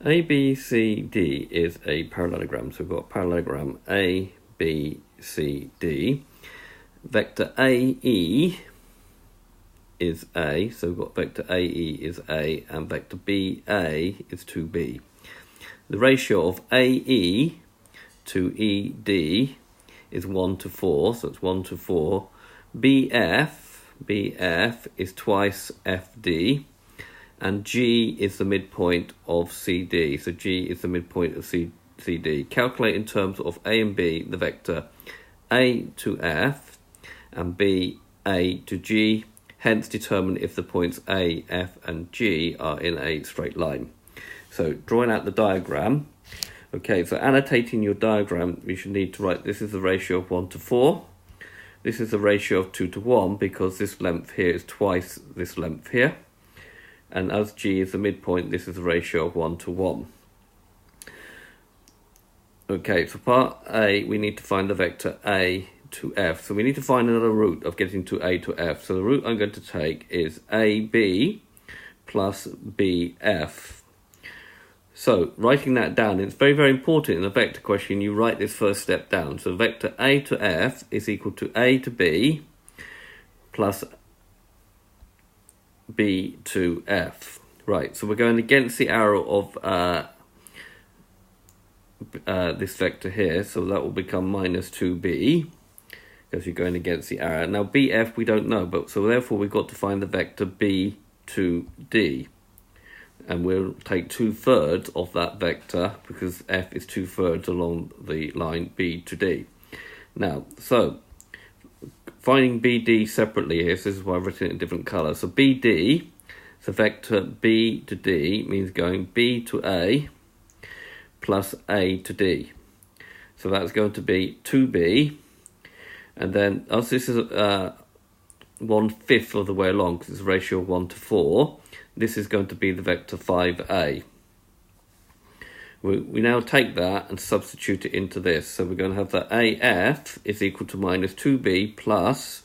A, B, C, D is a parallelogram. So we've got parallelogram A, B, C, D. Vector AE is A, so we've got vector AE is A, and vector BA is 2B. The ratio of AE to ED is 1 to 4, so it's 1 to 4. BF is twice FD, and G is the midpoint of CD. So G is the midpoint of CD. Calculate in terms of A and B the vector A to F and B A to G. Hence determine if the points A, F and G are in a straight line. So drawing out the diagram. Okay, so annotating your diagram, we should need to write this is the ratio of 1 to 4. This is the ratio of 2 to 1 because this length here is twice this length here. And as G is the midpoint, this is the ratio of 1 to 1. Okay, for part A, we need to find the vector A to F. So we need to find another route of getting to A to F. So the route I'm going to take is AB plus BF. So writing that down, it's very, very important in a vector question, you write this first step down. So vector A to F is equal to A to B plus B to F. Right, so we're going against the arrow of this vector here, so that will become minus 2B because you're going against the arrow. Now BF we don't know, but so therefore we've got to find the vector B to D. And we'll take 2/3 of that vector because F is 2/3 along the line B to D. Now, so finding BD separately here, so this is why I've written it in different colours. So BD, so vector B to D means going B to A plus A to D. So that's going to be 2B, and then as this is 1/5 of the way along because it's a ratio of 1 to 4, this is going to be the vector 5A. We now take that and substitute it into this. So we're going to have that AF is equal to minus 2B plus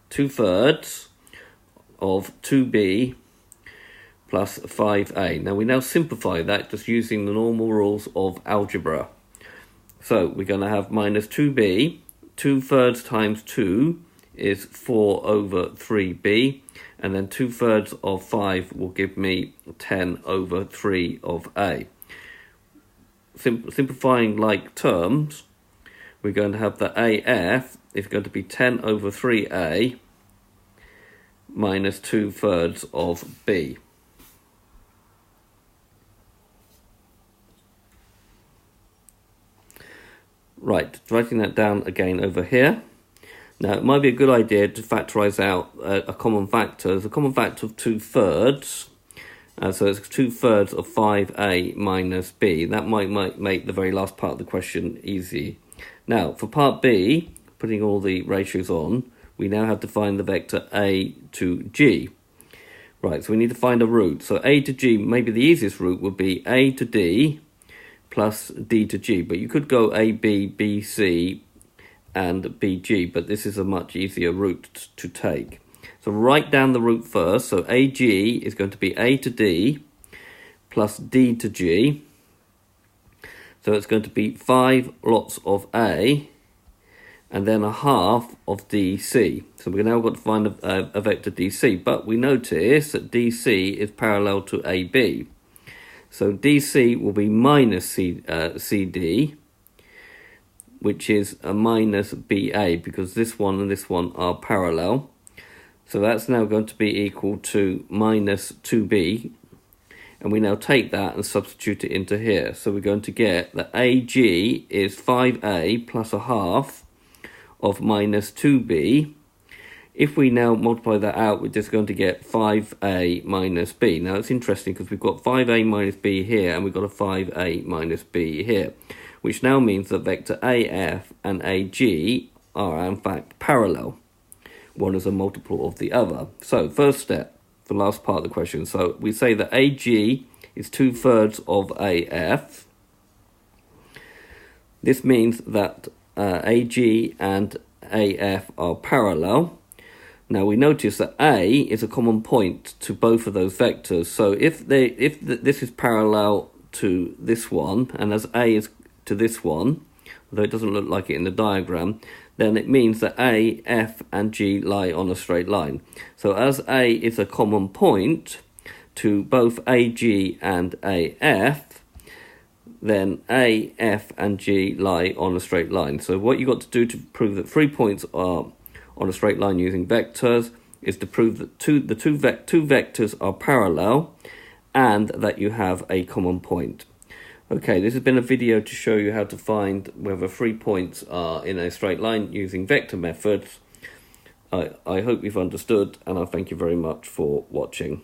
2/3 of 2B plus 5A. Now we now simplify that just using the normal rules of algebra. So we're going to have minus 2B, 2/3 times 2 is 4 over 3B, and then 2/3 of 5 will give me 10 over 3 of A. Simplifying like terms, we're going to have the AF is going to be 10 over 3A minus 2/3 of B. Right, writing that down again over here. Now, it might be a good idea to factorise out a common factor. There's a common factor of 2/3. So it's 2/3 of 5A minus B. That might make the very last part of the question easy. Now, for part B, putting all the ratios on, we now have to find the vector A to G. Right, so we need to find a route. So A to G, maybe the easiest route would be A to D plus D to G. But you could go AB, BC, and BG, but this is a much easier route to take. So write down the route first. So AG is going to be A to D plus D to G. So it's going to be 5 lots of A and then a half of DC. So we've now got to find a vector DC, but we notice that DC is parallel to AB. So DC will be minus CD, which is a minus BA because this one and this one are parallel. So that's now going to be equal to minus 2B. And we now take that and substitute it into here. So we're going to get that AG is 5A plus a half of minus 2B. If we now multiply that out, we're just going to get 5A minus B. Now it's interesting because we've got 5A minus B here and we've got a 5A minus B here, which now means that vector AF and AG are in fact parallel. One is a multiple of the other. So first step, the last part of the question. So we say that AG is 2/3 of AF. This means that AG and AF are parallel. Now we notice that A is a common point to both of those vectors. So if this is parallel to this one, and as A is to this one, although it doesn't look like it in the diagram, then it means that A, F, and G lie on a straight line. So as A is a common point to both AG and AF, then A, F, and G lie on a straight line. So what you've got to do to prove that 3 points are on a straight line using vectors is to prove that the two vectors are parallel and that you have a common point. Okay, this has been a video to show you how to find whether 3 points are in a straight line using vector methods. I hope you've understood, and I thank you very much for watching.